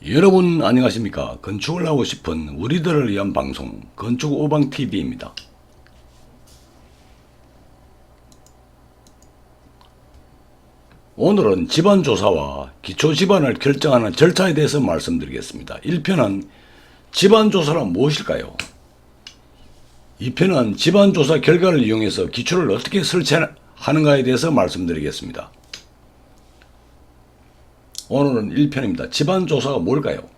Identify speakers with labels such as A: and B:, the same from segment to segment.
A: 여러분 안녕하십니까? 건축을 하고 싶은 우리들을 위한 방송 건축 오방TV입니다. 오늘은 집안조사와 기초집안을 결정하는 절차에 대해서 말씀드리겠습니다. 1편은 집안조사란 무엇일까요? 2편은 집안조사 결과를 이용해서 기초를 어떻게 설치하는가에 대해서 말씀드리겠습니다. 오늘은 1편입니다. 집안조사가 뭘까요?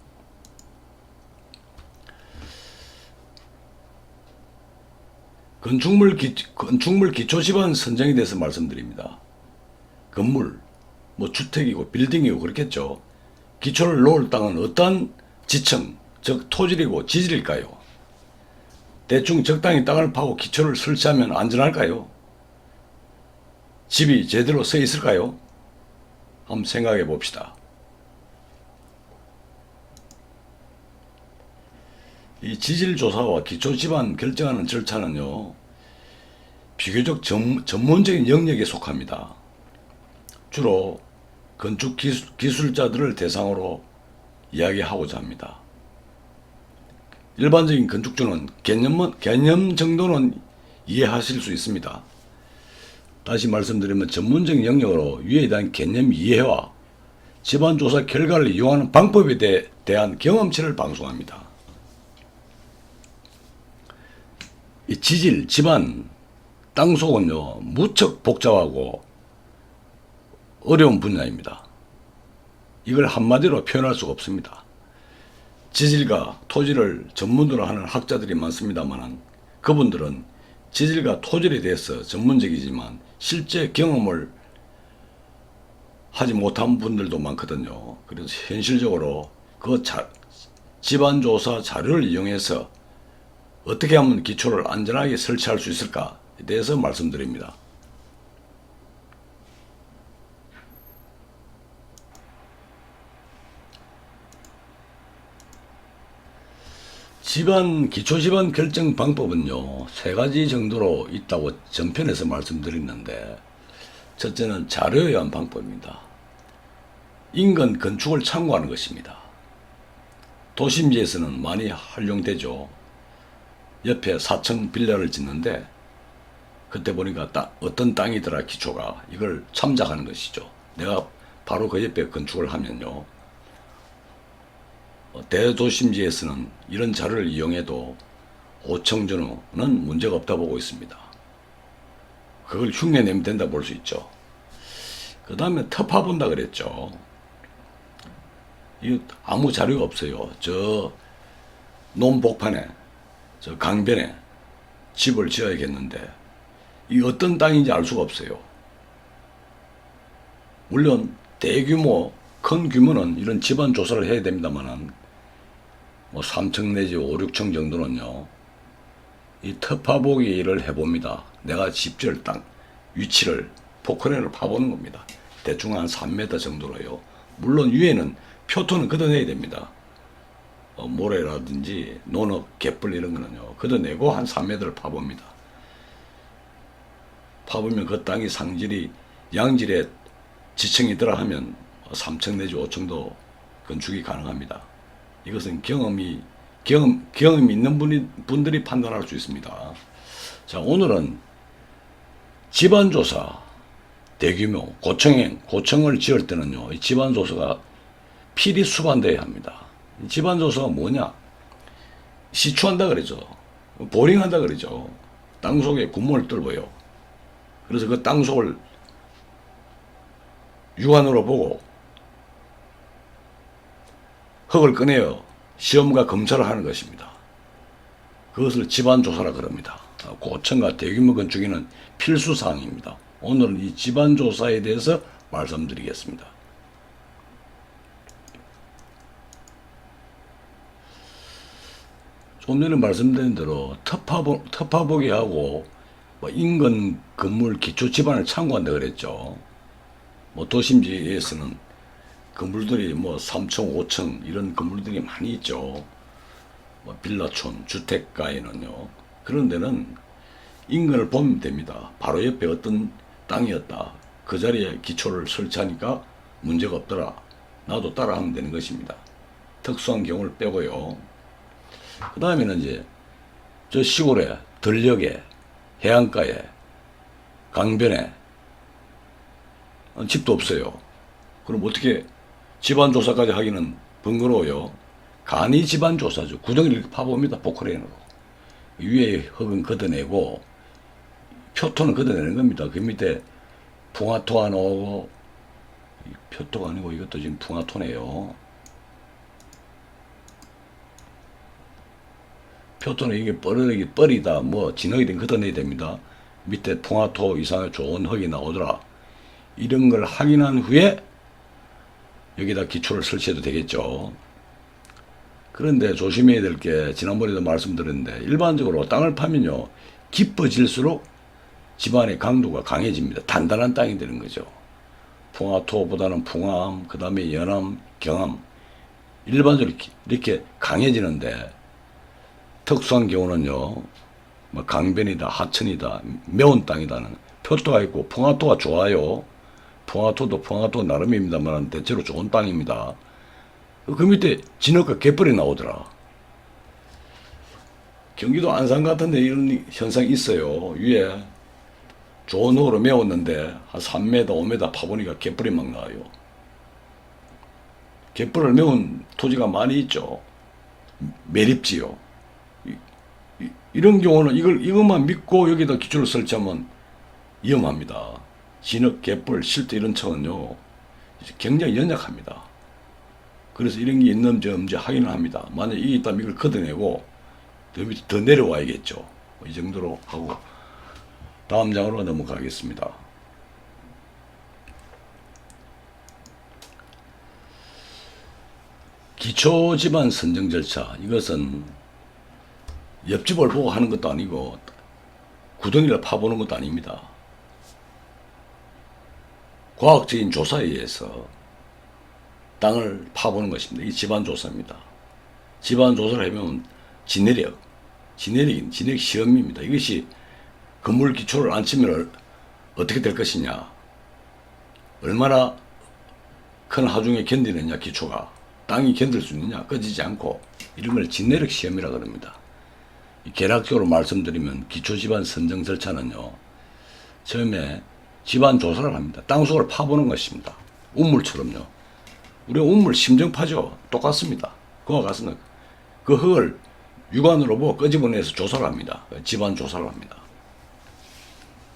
A: 건축물 기초집안 선정에 대해서 말씀드립니다. 건물, 주택이고 빌딩이고 그렇겠죠. 기초를 놓을 땅은 어떤 지층, 즉 토질이고 지질일까요? 대충 적당히 땅을 파고 기초를 설치하면 안전할까요? 집이 제대로 서 있을까요? 한번 생각해 봅시다. 이 지질조사와 기초집안 결정하는 절차는요, 비교적 전문적인 영역에 속합니다. 주로 건축 기술자들을 대상으로 이야기하고자 합니다. 일반적인 건축주는 개념 정도는 이해하실 수 있습니다. 다시 말씀드리면 전문적인 영역으로 위에 대한 개념 이해와 집안조사 결과를 이용하는 방법에 대한 경험치를 방송합니다. 이 지질, 집안, 땅속은요, 무척 복잡하고 어려운 분야입니다. 이걸 한마디로 표현할 수가 없습니다. 지질과 토질을 전문으로 하는 학자들이 많습니다만 그분들은 지질과 토질에 대해서 전문적이지만 실제 경험을 하지 못한 분들도 많거든요. 그래서 현실적으로 그 집안조사 자료를 이용해서 어떻게 하면 기초를 안전하게 설치할 수 있을까에 대해서 말씀드립니다. 기초집안 결정 방법은요, 세 가지 정도로 있다고 전편에서 말씀드렸는데, 첫째는 자료에 의한 방법입니다. 인근 건축을 참고하는 것입니다. 도심지에서는 많이 활용되죠. 옆에 4층 빌라를 짓는데 그때 보니까 어떤 땅이더라 기초가, 이걸 참작하는 것이죠. 내가 바로 그 옆에 건축을 하면요, 대도심지에서는 이런 자료를 이용해도 5층 전후는 문제가 없다 보고 있습니다. 그걸 흉내내면 된다 볼 수 있죠. 그 다음에 터파 본다 그랬죠. 이 아무 자료가 없어요. 저 논복판에, 저 강변에 집을 지어야겠는데 이 어떤 땅인지 알 수가 없어요. 물론 대규모 큰 규모는 이런 집안 조사를 해야 됩니다만은 3층 내지 5, 6층 정도는요, 이 터파보기를 해봅니다. 내가 집 지을 땅 위치를 포크레인을 파보는 겁니다. 대충 한 3m 정도로요. 물론 위에는 표토는 걷어내야 됩니다. 모래라든지 논억, 갯벌 이런 거는요, 걷어내고 한 3m를 파봅니다. 파보면 그 땅이 상질이 양질의 지층이더라 하면 3층 내지 5층도 건축이 가능합니다. 이것은 경험이 있는 분들이 판단할 수 있습니다. 자, 오늘은 집안조사, 대규모, 고층을 지을 때는요, 이 집안조사가 필히 수반되어야 합니다. 집안조사가 뭐냐? 시추한다 그러죠. 보링한다 그러죠. 땅속에 구멍을 뚫어요. 그래서 그 땅속을 육안으로 보고 흙을 꺼내어 시험과 검사를 하는 것입니다. 그것을 집안조사라 그럽니다. 고층과 대규모 건축에는 필수사항입니다. 오늘은 이 집안조사에 대해서 말씀드리겠습니다. 좀 전에 말씀드린 대로 터파보기하고 인근 건물 기초 집안을 참고한다 그랬죠. 도심지에서는 건물들이 3층, 5층 이런 건물들이 많이 있죠. 빌라촌, 주택가에는요. 그런 데는 인근을 보면 됩니다. 바로 옆에 어떤 땅이었다. 그 자리에 기초를 설치하니까 문제가 없더라. 나도 따라하면 되는 것입니다. 특수한 경우를 빼고요. 그 다음에는 이제 저 시골에, 들녘에, 해안가에, 강변에 집도 없어요. 그럼 어떻게 집안조사까지 하기는 번거로워요. 간이 집안조사죠. 구덩이를 이렇게 파봅니다. 포크레인으로. 위에 흙은 걷어내고 표토는 걷어내는 겁니다. 그 밑에 풍화토가 나오고, 표토가 아니고 이것도 지금 풍화토네요. 표토는 이게 뻘이다 뭐 진흙이든 걷어내야 됩니다. 밑에 풍화토 이상의 좋은 흙이 나오더라. 이런 걸 확인한 후에 여기다 기초를 설치해도 되겠죠. 그런데 조심해야 될 게, 지난번에도 말씀드렸는데, 일반적으로 땅을 파면요, 깊어질수록 집안의 강도가 강해집니다. 단단한 땅이 되는 거죠. 풍화토보다는 풍암, 그 다음에 연암, 경암, 일반적으로 이렇게 강해지는데, 특수한 경우는요, 뭐 강변이다, 하천이다, 매운 땅이다는 표토가 있고, 풍화토가 좋아요. 풍화토도 풍화토 나름입니다만 대체로 좋은 땅입니다. 그 밑에 진흙과 갯벌이 나오더라. 경기도 안산 같은 데 이런 현상이 있어요. 위에 좋은 흙으로 메웠는데 한 3m, 5m 파보니까 갯벌이 막 나와요. 갯벌을 메운 토지가 많이 있죠. 매립지요. 이런 경우는 이것만 믿고 여기다 기초를 설치하면 위험합니다. 진흙, 갯벌, 실도 이런 층은요, 굉장히 연약합니다. 그래서 이런 게 있는지 없는지 확인을 합니다. 만약 이게 있다면 이걸 걷어내고 더 내려와야겠죠. 이 정도로 하고 다음 장으로 넘어가겠습니다. 기초 집안 선정 절차. 이것은 옆집을 보고 하는 것도 아니고 구덩이를 파보는 것도 아닙니다. 과학적인 조사에 의해서 땅을 파보는 것입니다. 이 집안조사입니다. 집안조사를 하면 진내력 시험입니다. 이것이 건물 기초를 안 치면 어떻게 될 것이냐, 얼마나 큰 하중에 견디느냐, 기초가 땅이 견딜 수 있느냐, 꺼지지 않고, 이런 걸 진내력 시험이라고 합니다. 개략적으로 말씀드리면 기초 집안 선정 절차는요, 처음에 집안 조사를 합니다. 땅속을 파보는 것입니다. 운물처럼요. 우리가 운물 심정파죠. 똑같습니다. 그와 같습니다. 그 흙을 육안으로 보고 끄집어내서 조사를 합니다. 집안 조사를 합니다.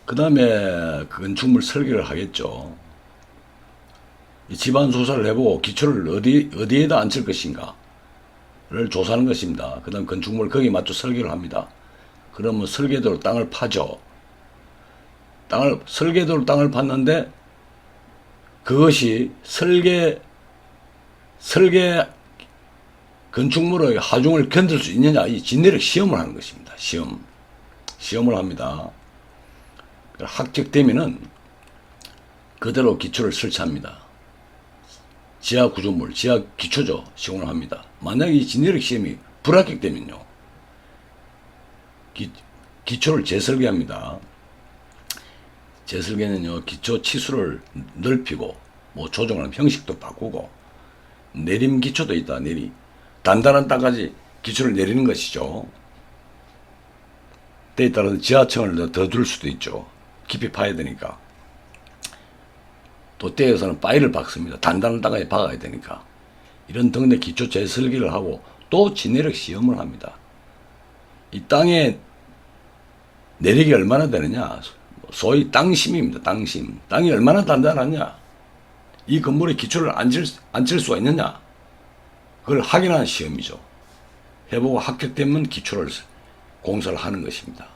A: 그 다음에 건축물 설계를 하겠죠. 이 집안 조사를 해보고 기초를 어디에다 앉힐 것인가를 조사하는 것입니다. 그 다음 건축물 거기에 맞춰 설계를 합니다. 그러면 설계도로 땅을 파죠. 설계도로 땅을 팠는데 그것이 설계 건축물의 하중을 견딜 수 있느냐, 이 진내력 시험을 하는 것입니다. 시험을 합니다. 합격되면은 그대로 기초를 설치합니다. 지하 구조물, 지하 기초죠. 시공을 합니다. 만약 이 진내력 시험이 불합격되면요, 기초를 재설계합니다. 재설계는요, 기초 치수를 넓히고, 뭐 조정하는 형식도 바꾸고, 내림 기초도 있다, 단단한 땅까지 기초를 내리는 것이죠. 때에 따라서 지하층을 더 둘 수도 있죠. 깊이 파야 되니까. 또 때에서는 파이를 박습니다. 단단한 땅까지 박아야 되니까. 이런 등의 기초 재설계를 하고 또 진내력 시험을 합니다. 이 땅의 내력이 얼마나 되느냐, 소위 땅심입니다. 땅심. 땅이 얼마나 단단하냐, 이 건물의 기초를 앉힐 수가 있느냐, 그걸 확인하는 시험이죠. 해보고 합격되면 기초를 공사를 하는 것입니다.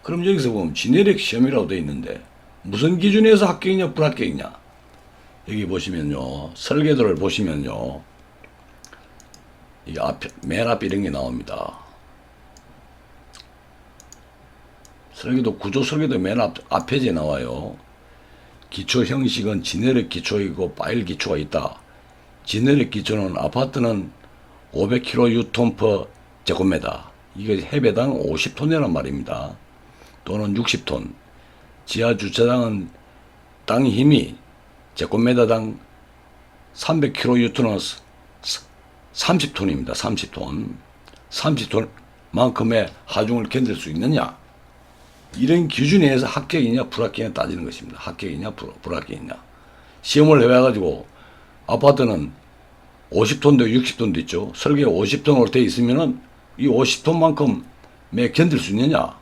A: 그럼 여기서 보면 진내력 시험이라고 되어 있는데 무슨 기준에서 합격이냐 불합격이냐, 여기 보시면요, 설계도를 보시면요, 이 맨 앞에 이런 게 나옵니다. 설계도, 구조 설계도 맨 앞에지 나와요. 기초 형식은 진내력 기초이고 파일 기초가 있다. 진내력 기초는 아파트는 500kJ per 제곱미터, 이게 해배당 50톤이란 말입니다. 또는 60톤. 지하 주차장은 땅 힘이 제곱미터당 300kJ는 30톤입니다. 30톤. 30톤만큼의 하중을 견딜 수 있느냐? 이런 기준에 의해서 합격이냐 불합격이냐 따지는 것입니다. 합격이냐 불합격이냐. 시험을 해봐가지고 아파트는 50톤도 60톤도 있죠. 설계 50톤으로 되어 있으면은 이 50톤만큼에 견딜 수 있느냐?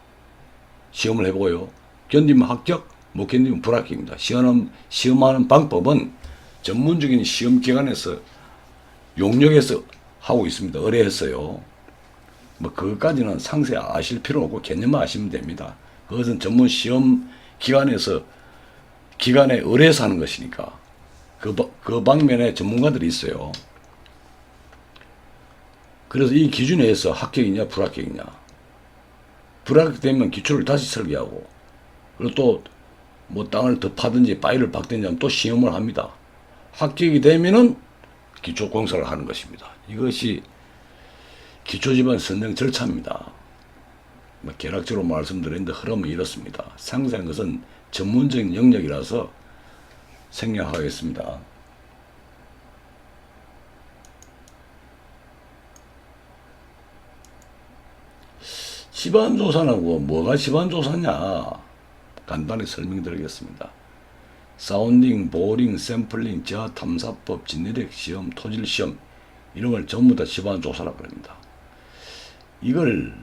A: 시험을 해보고요. 견디면 합격, 못 견디면 불합격입니다. 시험하는 방법은 전문적인 시험 기관에서 용역에서 하고 있습니다. 의뢰했어요. 뭐 그것까지는 상세히 아실 필요 없고 개념만 아시면 됩니다. 그것은 전문 시험 기관에서 기관에 의뢰해서 하는 것이니까 그 방면에 전문가들이 있어요. 그래서 이 기준에 의해서 합격이냐 불합격이냐. 불합격되면 기초를 다시 설계하고 그리고 또 뭐 땅을 더 파든지 파일을 박든지 하면 또 시험을 합니다. 합격이 되면은 기초 공사를 하는 것입니다. 이것이 기초지반 선정 절차입니다. 개략적으로 말씀드렸는데 흐름은 이렇습니다. 상세한 것은 전문적인 영역이라서 생략하겠습니다. 집안조사는 뭐가 집안조사냐? 간단히 설명드리겠습니다. 사운딩, 보링, 샘플링, 지하 탐사법, 진내력 시험, 토질 시험 이런 걸 전부 다 집안조사라고 합니다. 이걸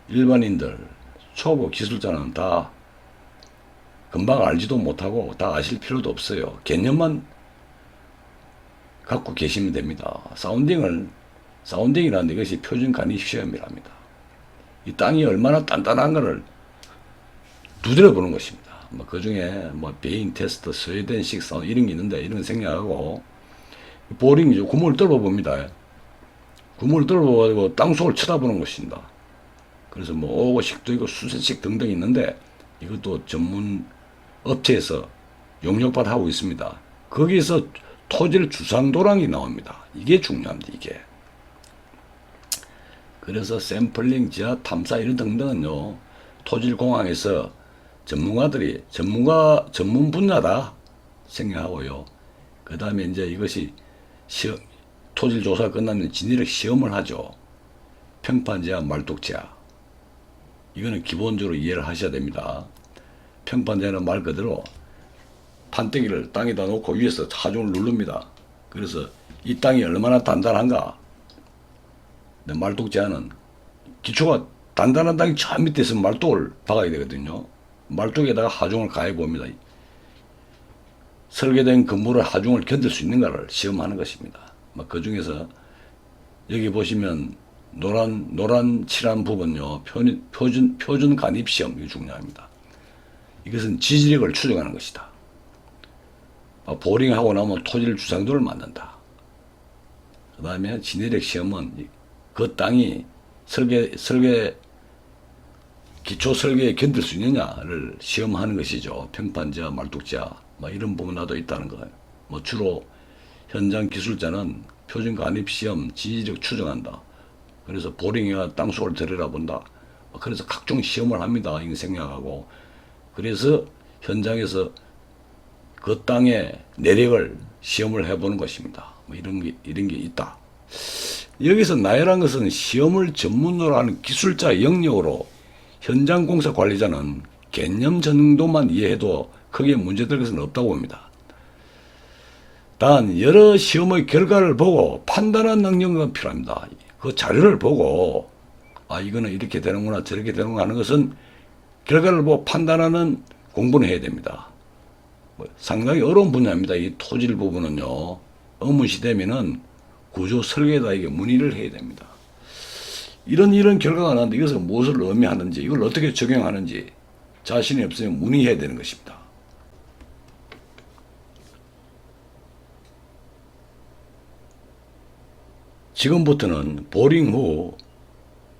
A: 일반인들, 초보 기술자는 다 금방 알지도 못하고 다 아실 필요도 없어요. 개념만 갖고 계시면 됩니다. 사운딩이라는 것이 표준 간입 시험이랍니다. 이 땅이 얼마나 단단한가를 두드려 보는 것입니다. 그 중에 베인 테스트, 스웨덴식 사운드 이런 게 있는데 이런 거 생략하고 보링이죠. 구멍을 뚫어 봅니다. 구멍을 뚫어 가지고 땅속을 쳐다보는 것입니다. 그래서 5호식도 있고 수세식 등등 있는데 이것도 전문 업체에서 용역받아 하고 있습니다. 거기서 토질 주상도량이 나옵니다. 이게 중요합니다. 이게. 그래서 샘플링, 지하 탐사 이런 등등은요. 토질공학에서 전문가들이 전문 분야다 생각하고요. 그 다음에 이제 이것이 토질 조사 끝나면 진입력 시험을 하죠. 평판지하, 말뚝지하. 이거는 기본적으로 이해를 하셔야 됩니다. 평판지하는 말 그대로 판때기를 땅에다 놓고 위에서 하중을 누릅니다. 그래서 이 땅이 얼마나 단단한가. 근데 말뚝지하는 기초가 단단한 땅이 저 밑에 있으면 말뚝을 박아야 되거든요. 말뚝에다가 하중을 가해 봅니다. 설계된 건물의 하중을 견딜 수 있는가를 시험하는 것입니다. 그 중에서 여기 보시면 노란 칠한 부분요. 표준 간입 시험 이거 중요합니다. 이것은 지지력을 추정하는 것이다. 보링하고 나면 토질 주상도를 만든다. 그 다음에 진해력 시험은 그 땅이 기초 설계에 견딜 수 있느냐를 시험하는 것이죠. 평판지하, 말뚝지하, 이런 부분 나도 있다는 거예요. 주로 현장 기술자는 표준 간입 시험, 지지력 추정한다. 그래서 보링이나 땅속을 들여다본다. 그래서 각종 시험을 합니다. 이거 생략하고. 그래서 현장에서 그 땅의 내력을 시험을 해보는 것입니다. 이런 게 있다. 여기서 나열한 것은 시험을 전문으로 하는 기술자 영역으로 현장 공사 관리자는 개념 정도만 이해해도 크게 문제될 것은 없다고 봅니다. 단 여러 시험의 결과를 보고 판단하는 능력은 필요합니다. 그 자료를 보고 이거는 이렇게 되는구나 저렇게 되는구나 하는 것은 결과를 보고 판단하는 공부는 해야 됩니다. 상당히 어려운 분야입니다. 이 토질 부분은요. 의문시 되면은 구조 설계자에게 문의를 해야 됩니다. 이런 결과가 나는데 이것을 무엇을 의미하는지 이걸 어떻게 적용하는지 자신이 없으면 문의해야 되는 것입니다. 지금부터는 보링 후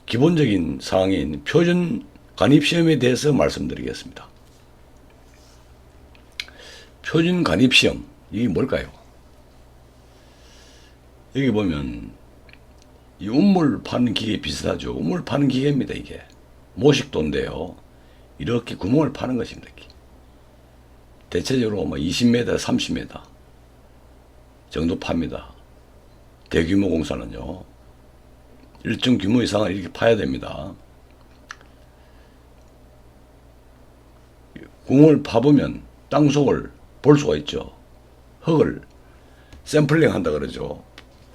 A: 기본적인 사항인 표준 간입시험에 대해서 말씀드리겠습니다. 표준 간입시험 이게 뭘까요? 여기 보면 이 우물 파는 기계 비슷하죠. 우물 파는 기계입니다. 이게 모식도인데요. 이렇게 구멍을 파는 것입니다. 대체적으로 20m, 30m 정도 팝니다. 대규모 공사는요. 일정 규모 이상을 이렇게 파야 됩니다. 구멍을 파보면 땅속을 볼 수가 있죠. 흙을 샘플링 한다 그러죠.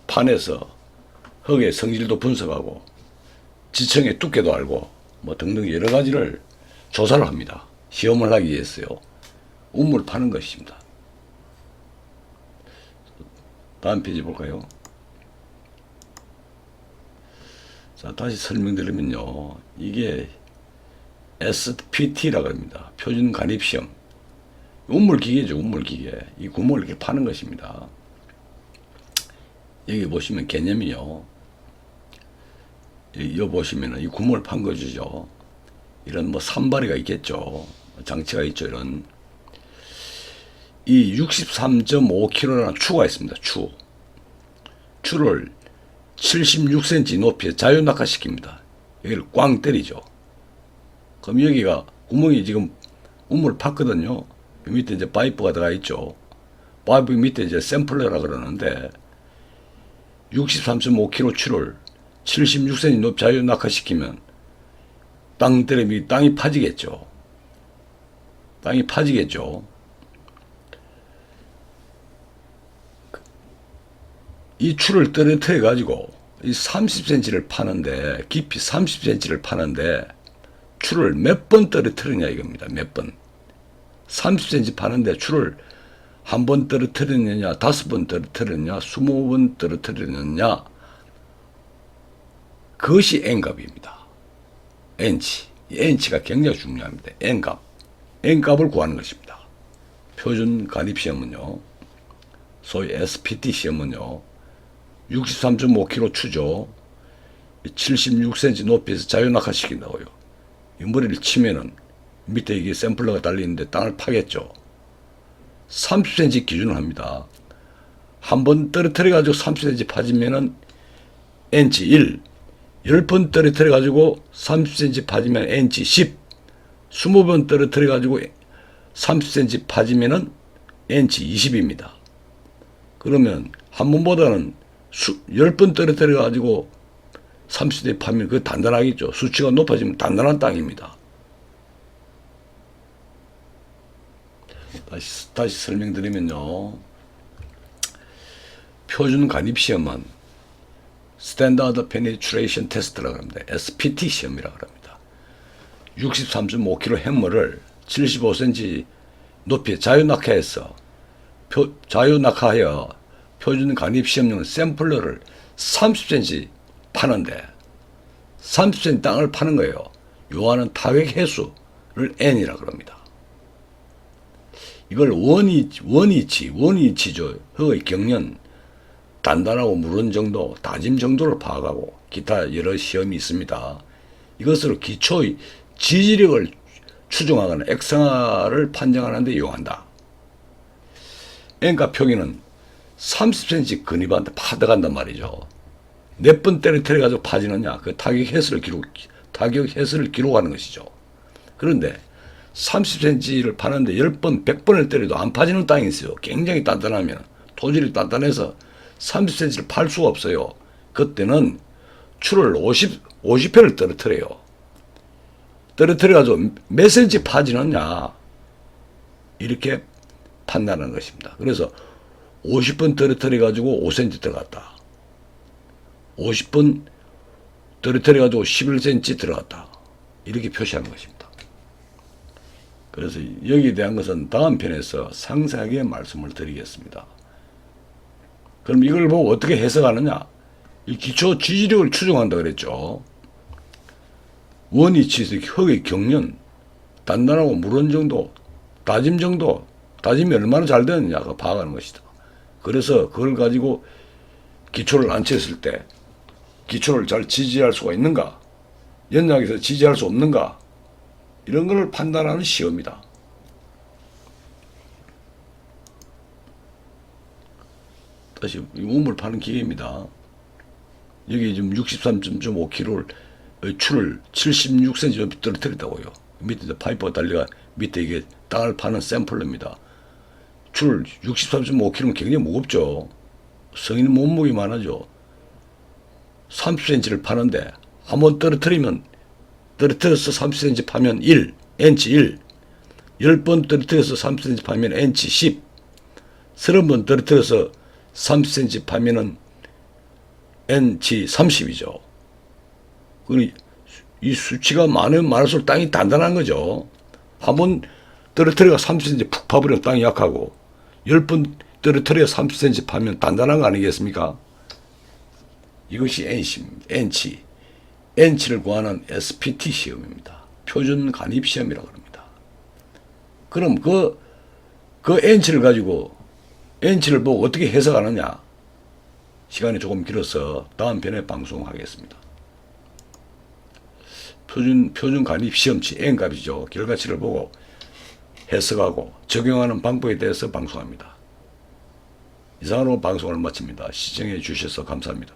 A: 판에서 흙의 성질도 분석하고 지층의 두께도 알고 뭐 등등 여러 가지를 조사를 합니다. 시험을 하기 위해서요. 우물을 파는 것입니다. 다음 페이지 볼까요? 자, 다시 설명드리면요. 이게 SPT라고 합니다. 표준 간입시험. 우물기계죠, 우물기계. 이 구멍을 이렇게 파는 것입니다. 여기 보시면 개념이요. 여기 보시면은 이 구멍을 판 거죠. 이런 뭐 산발이가 있겠죠. 장치가 있죠, 이런. 이 63.5kg라는 추가 있습니다, 추. 추를 76cm 높이에 자유낙하시킵니다. 여기를 꽝 때리죠. 그럼 여기가 구멍이 지금 우물을 팠거든요. 밑에 이제 파이프가 들어가 있죠. 파이프 밑에 이제 샘플러라 그러는데 63.5kg 추를 76cm 높이 자유 낙하시키면 땅 때리면 땅이 파지겠죠. 땅이 파지겠죠. 이 추를 떨어뜨려 가지고 이 30cm를 파는데 깊이 30cm를 파는데 추를 몇 번 떨어뜨리냐 이겁니다. 몇 번. 30cm 파는데 추를 한 번 떨어뜨리느냐, 5번 떨어뜨리느냐, 20번 떨어뜨리느냐, 그것이 N값입니다. N치. 이 N치가 굉장히 중요합니다. N값. N값을 구하는 것입니다. 표준 간입시험은요, 소위 SPT 시험은요, 63.5kg 추죠. 76cm 높이에서 자유낙하시킨다고요. 이 머리를 치면은 밑에 이게 샘플러가 달리는데 땅을 파겠죠. 30cm 기준을 합니다. 한 번 떨어뜨려 가지고 30cm 파지면은 N치 1, 10번 떨어뜨려 가지고 30cm 파지면 N치 10, 20번 떨어뜨려 가지고 30cm 파지면은 N치 20입니다. 그러면 한 번보다는 10번 떨어뜨려 가지고 30cm 파면 그거 단단하겠죠. 수치가 높아지면 단단한 땅입니다. 다시 설명드리면요. 표준 간입시험은 Standard Penetration Test라고 합니다. SPT 시험이라고 합니다. 63.5kg 해머를 75cm 높이에 자유낙하해서 자유낙하하여 표준 간입시험용 샘플러를 30cm 파는데 30cm 땅을 파는 거예요. 요하는 타격 해수를 N이라고 합니다. 이걸 원위치죠. 흙의 경련, 단단하고 무른 정도, 다짐 정도를 파악하고 기타 여러 시험이 있습니다. 이것으로 기초의 지지력을 추정하거나 액상화를 판정하는 데 이용한다. N값 표기는 30cm 근입한테 파들어간단 말이죠. 몇 번 떨어뜨려 가지고 파지느냐, 그 타격 횟수를 기록하는 것이죠. 그런데 30cm를 파는데 10번, 100번을 때려도 안 파지는 땅이 있어요. 굉장히 단단하면, 토질이 단단해서 30cm를 팔 수가 없어요. 그때는 추를 50회를 떨어뜨려요. 떨어뜨려가지고 몇 cm 파지느냐, 이렇게 판단하는 것입니다. 그래서 50번 떨어뜨려가지고 5cm 들어갔다. 50번 떨어뜨려가지고 11cm 들어갔다. 이렇게 표시하는 것입니다. 그래서 여기에 대한 것은 다음 편에서 상세하게 말씀을 드리겠습니다. 그럼 이걸 보고 어떻게 해석하느냐? 이 기초 지지력을 추정한다 그랬죠. 원위치에서 흙의 경련, 단단하고 무른 정도, 다짐 정도, 다짐이 얼마나 잘 되느냐가 파악하는 것이다. 그래서 그걸 가지고 기초를 안쳤을 때 기초를 잘 지지할 수가 있는가? 연약해서 지지할 수 없는가? 이런 걸 판단하는 시험이다. 다시 우물 파는 기계입니다. 여기 지금 63.5kg를 추를 76cm 높이 떨어뜨렸다고요. 밑에 파이프가 달려가 밑에 이게 땅을 파는 샘플러입니다. 줄 63.5kg는 굉장히 무겁죠. 성인 몸무게만 하죠. 30cm를 파는데 한번 떨어뜨려서 30cm 파면 1, N치 1, 10번 떨어뜨려서 30cm 파면 N치 10, 30번 떨어뜨려서 30cm 파면은 N치 30이죠. 이 수치가 많으면 많을수록 땅이 단단한 거죠. 한번 떨어뜨려가 30cm 푹 파버리면 땅이 약하고 10번 떨어뜨려 30cm 파면 단단한 거 아니겠습니까? 이것이 N치. N치를 구하는 SPT 시험입니다. 표준 간입 시험이라고 합니다. 그럼 그 N치를 가지고 N치를 보고 어떻게 해석하느냐? 시간이 조금 길어서 다음 편에 방송하겠습니다. 표준 간입 시험치 N값이죠. 결과치를 보고 해석하고 적용하는 방법에 대해서 방송합니다. 이상으로 방송을 마칩니다. 시청해 주셔서 감사합니다.